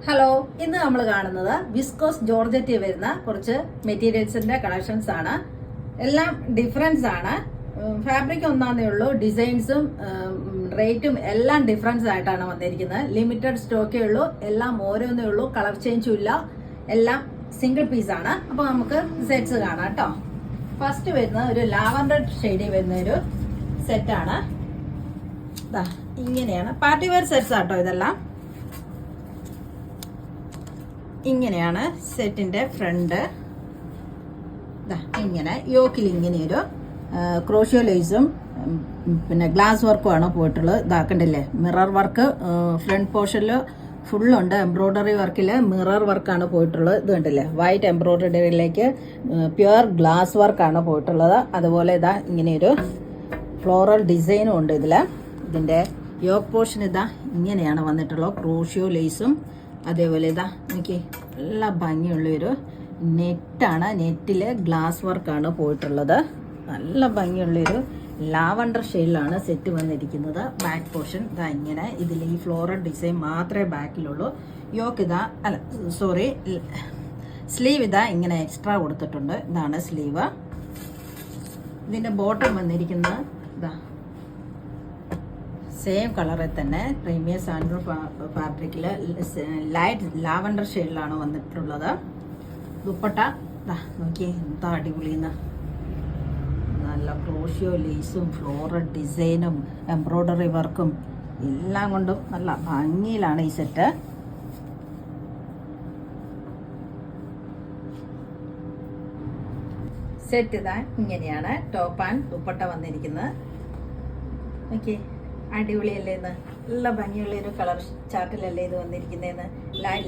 Hello, ഇന്ന് നമ്മൾ കാണുന്നത് വിസ്കോസ് ജോർജറ്റിൽ വരുന്ന കുറച്ച് മെറ്റീരിയൽസിന്റെ കളക്ഷൻസ് ആണ്. എല്ലാം ഡിഫറൻസ് ആണ്. ഫാബ്രിക് ഒന്നാന്നേ ഉള്ളൂ, ഡിസൈൻസും റേറ്റും എല്ലാം ഡിഫറൻസ് ആയിട്ടാണ് വന്നിരിക്കുന്നത്. ലിമിറ്റഡ് സ്റ്റോക്കേ ഉള്ളൂ, എല്ലാം ഓരോന്നേ ഉള്ളൂ, കളർ ചേഞ്ചും ഇല്ല, എല്ലാം സിംഗിൾ പീസ് ആണ്. അപ്പൊ നമുക്ക് സെറ്റ്സ് കാണാം കേട്ടോ. ഫസ്റ്റ് വരുന്ന ഒരു ലാവൻഡർ ഷെയ്ഡിൽ വരുന്ന ഒരു സെറ്റാണ്. ഇങ്ങനെയാണ് പാർട്ടി വെയർ സെറ്റ്സ് ആട്ടോ ഇതെല്ലാം. ഇങ്ങനെയാണ് സെറ്റിന്റെ ഫ്രണ്ട്. ഇങ്ങനെ യോക്കിൽ ഇങ്ങനെ ഒരു ക്രോഷ്യോ ലേസും പിന്നെ ഗ്ലാസ് വർക്കും ആണ് പോയിട്ടുള്ളത്. ഇതാക്കണ്ടില്ലേ, മിറർ വർക്ക് ഫ്രണ്ട് പോർഷനിൽ ഫുള്ളുണ്ട്. എംബ്രോയ്ഡറി വർക്കിൽ മിറർ വർക്കാണ് പോയിട്ടുള്ളത്. ഇത് കണ്ടില്ലേ, വൈറ്റ് എംബ്രോയ്ഡറിയിലേക്ക് പ്യുവർ ഗ്ലാസ് വർക്കാണ് പോയിട്ടുള്ളത്. അതുപോലെ ഇതാ ഇങ്ങനെയൊരു ഫ്ലോറൽ ഡിസൈനും ഉണ്ട് ഇതിൽ. ഇതിൻ്റെ യോക്ക് പോർഷൻ ഇതാ ഇങ്ങനെയാണ് വന്നിട്ടുള്ളത്, ക്രോഷ്യോ ലേസും. അതേപോലെ ഇതാ എനിക്ക് നല്ല ഭംഗിയുള്ളൊരു നെറ്റാണ്, നെറ്റിൽ ഗ്ലാസ് വർക്കാണ് പോയിട്ടുള്ളത്. നല്ല ഭംഗിയുള്ളൊരു ലാവണ്ടർ ഷെയ്ഡിലാണ് സെറ്റ് വന്നിരിക്കുന്നത്. ബാക്ക് പോർഷൻ ഇതാ ഇങ്ങനെ, ഇതിൽ ഈ ഫ്ലോറൽ ഡിസൈൻ മാത്രമേ ബാക്കിലുള്ളൂ. യോക്ക് ഇതാ സ്ലീവ് ഇതാ ഇങ്ങനെ എക്സ്ട്രാ കൊടുത്തിട്ടുണ്ട്. ഇതാണ് സ്ലീവ്. ഇതിൻ്റെ ബോട്ടം വന്നിരിക്കുന്നത് ഇതാ സെയിം കളറിൽ തന്നെ പ്രീമിയം സാൻഡ്രൂ ഫാബ്രിക്കിൽ ലൈറ്റ് ലാവൻഡർ ഷെയ്ഡിലാണ് വന്നിട്ടുള്ളത്. ദുപ്പട്ട നോക്കിയേ എന്താ അടിപൊളിയെന്ന്, നല്ല ക്രോഷ്യോ ലേസും ഫ്ലോറൽ ഡിസൈനും എംബ്രോയ്ഡറി വർക്കും എല്ലാം കൊണ്ടും നല്ല ഭംഗിയിലാണ് ഈ സെറ്റ്. സെറ്റ് ഇതാ ഇങ്ങനെയാണ് ടോപ്പ് ആൻഡ് ദുപ്പട്ട വന്നിരിക്കുന്നത്. ഓക്കെ, അടിപൊളിയല്ലേ ഇന്ന്, നല്ല ഭംഗിയുള്ള ഒരു കളർ ചാർട്ടിലല്ലേ ഇത് വന്നിരിക്കുന്നതെന്ന്.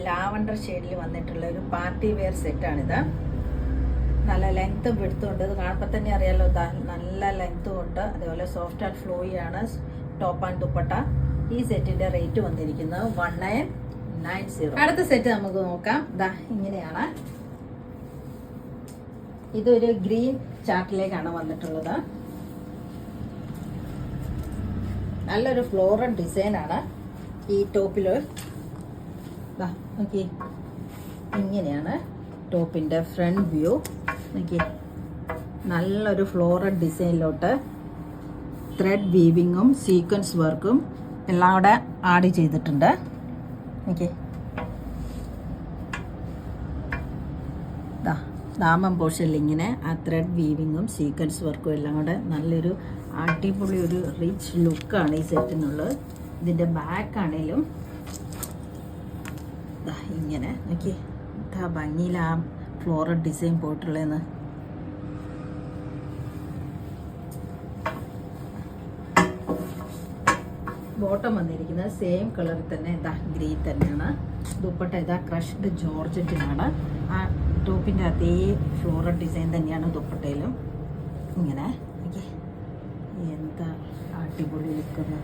ലാവണ്ടർ ഷെയ്ഡിൽ വന്നിട്ടുള്ള ഒരു പാർട്ടി വെയർ സെറ്റാണിത്. നല്ല ലെങ്ത്തും വിടുത്തും ഉണ്ട്. ഇത് കാണുമ്പോൾ തന്നെ അറിയാലോ, നല്ല ലെങ്ത്തും ഉണ്ട്. അതേപോലെ സോഫ്റ്റ് ആൻഡ് ഫ്ലോയി ആണ് ടോപ്പ് ആൻഡ് ദുപ്പട്ട. ഈ സെറ്റിന്റെ റേറ്റ് വന്നിരിക്കുന്നത് 1990. അടുത്ത സെറ്റ് നമുക്ക് നോക്കാം. ഇതാ ഇങ്ങനെയാണ്. ഇതൊരു ഗ്രീൻ ചാർട്ടിലേക്കാണ് വന്നിട്ടുള്ളത്. നല്ലൊരു ഫ്ലോറൽ ഡിസൈനാണ് ഈ ടോപ്പിൽ. നോക്കി, ഇങ്ങനെയാണ് ടോപ്പിൻ്റെ ഫ്രണ്ട് വ്യൂ. നോക്കി, നല്ലൊരു ഫ്ലോറൽ ഡിസൈനിലോട്ട് ത്രെഡ് വീവിങ്ങും സീക്വൻസ് വർക്കും എല്ലാം കൂടെ ആഡ് ചെയ്തിട്ടുണ്ട്. ഓക്കെ, ദാമം പോർഷനിൽ ഇങ്ങനെ ആ ത്രെഡ് വീവിങ്ങും സീക്വൻസ് വർക്കും എല്ലാം കൂടെ നല്ലൊരു അടിപൊളി ഒരു റിച്ച് ലുക്കാണ് ഈ സെറ്റിനുള്ളത്. ഇതിൻ്റെ ബാക്ക് ആണേലും ഇങ്ങനെ നോക്കി ഭംഗിയിൽ ആ ഫ്ലോറൽ ഡിസൈൻ പോയിട്ടുള്ളതെന്ന്. ബോട്ടം വന്നിരിക്കുന്നത് സെയിം കളറിൽ തന്നെ ഇതാ ഗ്രീൻ തന്നെയാണ്. ദുപ്പട്ട ഇതാ ക്രഷ്ഡ് ജോർജറ്റിനാണ്. ആ ടോപ്പിൻ്റെ അതേ ഫ്ലോറൽ ഡിസൈൻ തന്നെയാണ് ദുപ്പട്ടയിലും. ഇങ്ങനെ എന്താ അടിപൊളി നിൽക്കുന്നത്.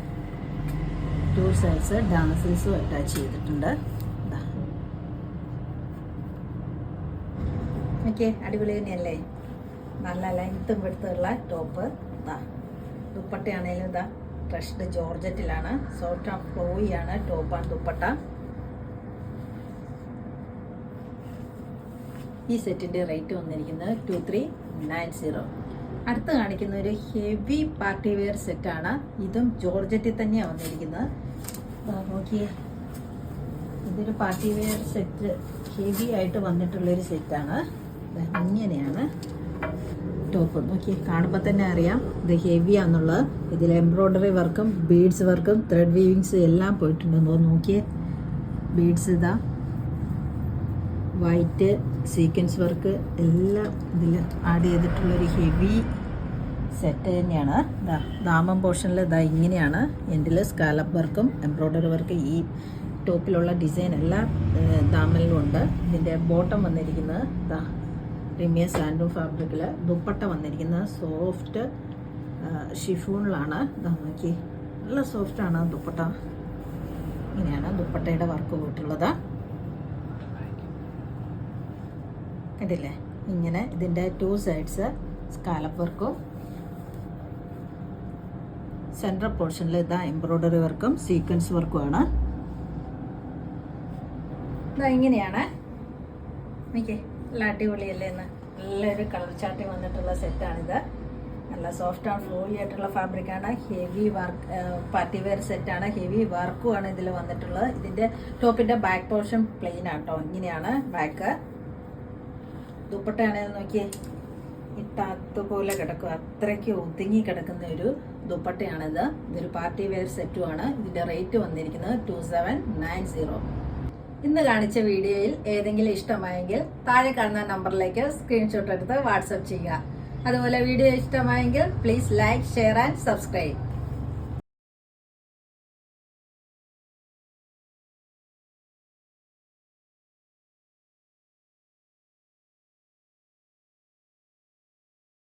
2 സൈഡ്സ് ഡാൻസിൽസും അറ്റാച്ച് ചെയ്തിട്ടുണ്ട്. ഓക്കെ, അടിപൊളി തന്നെയല്ലേ, നല്ല ലെങ്ത്തും വിടുത്തുള്ള ടോപ്പ്. ദുപ്പട്ടയാണേലും ഇതാ ക്രഷ്ഡ് ജോർജറ്റിലാണ്, സോഫ്റ്റ് ആൻഡ് ഫ്ലോയി ആണ് ടോപ്പ് ആൻഡ് ദുപ്പട്ട. ഈ സെറ്റിൻ്റെ റേറ്റ് വന്നിരിക്കുന്നത് 2390. അടുത്ത് കാണിക്കുന്ന ഒരു ഹെവി പാർട്ടി വെയർ സെറ്റാണ്. ഇതും ജോർജറ്റിൽ തന്നെയാണ് വന്നിരിക്കുന്നത്. നോക്കിയേ, ഇതൊരു പാർട്ടി വെയർ സെറ്റ്, ഹെവി ആയിട്ട് വന്നിട്ടുള്ളൊരു സെറ്റാണ്. ഇങ്ങനെയാണ് ടോപ്പ്. നോക്കി, കാണുമ്പോൾ തന്നെ അറിയാം ഇത് ഹെവിയാന്നുള്ളത്. ഇതിൽ എംബ്രോയ്ഡറി വർക്കും ബീഡ്സ് വർക്കും ത്രെഡ് വീവിങ്സ് എല്ലാം പോയിട്ടുണ്ടെന്നോ. നോക്കിയേ, ബീഡ്സ് ഇതാ വൈറ്റ് സീക്വൻസ് വർക്ക് എല്ലാം ഇതിൽ ആഡ് ചെയ്തിട്ടുള്ളൊരു ഹെവി സെറ്റ് തന്നെയാണ്. ദാമം പോർഷനിൽ ഇതാ ഇങ്ങനെയാണ്, എൻഡിൽ സ്കാലപ്പ് വർക്കും എംബ്രോയ്ഡറി വർക്ക് ഈ ടോപ്പിലുള്ള ഡിസൈൻ എല്ലാം ദാമനിലും ഉണ്ട്. ഇതിൻ്റെ ബോട്ടം വന്നിരിക്കുന്നത് ഇതാ പ്രീമിയം സാൻഡ്രൂ ഫാബ്രിക്കിൽ. ദുപ്പട്ട വന്നിരിക്കുന്നത് സോഫ്റ്റ് ഷിഫൂണിലാണ്. നോക്കി, നല്ല സോഫ്റ്റാണ് ദുപ്പട്ട. ഇങ്ങനെയാണ് ദുപ്പട്ടയുടെ വർക്ക് പോയിട്ടുള്ളത്. കണ്ടില്ലേ, ഇങ്ങനെ ഇതിൻ്റെ 2 സൈഡ്സ് സ്കാലപ്പ് വർക്കും സെൻട്രൽ പോർഷനിൽ ഇതാ എംബ്രോയ്ഡറി വർക്കും സീക്വൻസ് വർക്കുമാണ്. ഇതാ ഇങ്ങനെയാണ്. നോക്കിയേ, നല്ല അടിപൊളിയല്ലേ എന്ന്. നല്ലൊരു കളർ ചാർട്ടിൽ വന്നിട്ടുള്ള സെറ്റാണിത്. നല്ല സോഫ്റ്റ് ആൻഡ് ഫ്ലോയി ആയിട്ടുള്ള ഫാബ്രിക്കാണ്. ഹെവി വർക്ക് പാർട്ടി വെയർ സെറ്റാണ്. ഹെവി വർക്കുമാണ് ഇതിൽ വന്നിട്ടുള്ളത്. ഇതിന്റെ ടോപ്പിന്റെ ബാക്ക് പോർഷൻ പ്ലെയിൻ ആട്ടോ. ഇങ്ങനെയാണ് ബാക്ക്. ദുപ്പട്ടയാണെന്ന് നോക്കിയേ, ഇട്ടാത്തപോലെ കിടക്കും. അത്രയ്ക്ക് ഒതുങ്ങി കിടക്കുന്ന ഒരു ദുപ്പട്ടയാണിത്. ഇതൊരു പാർട്ടി വെയർ സെറ്റുമാണ്. ഇതിന്റെ റേറ്റ് വന്നിരിക്കുന്നത് 2790. ഇന്ന് കാണിച്ച വീഡിയോയിൽ ഏതെങ്കിലും ഇഷ്ടമായെങ്കിൽ താഴെ കാണുന്ന നമ്പറിലേക്ക് സ്ക്രീൻഷോട്ട് എടുത്ത് വാട്സപ്പ് ചെയ്യുക. അതുപോലെ വീഡിയോ ഇഷ്ടമായെങ്കിൽ please like, share and subscribe.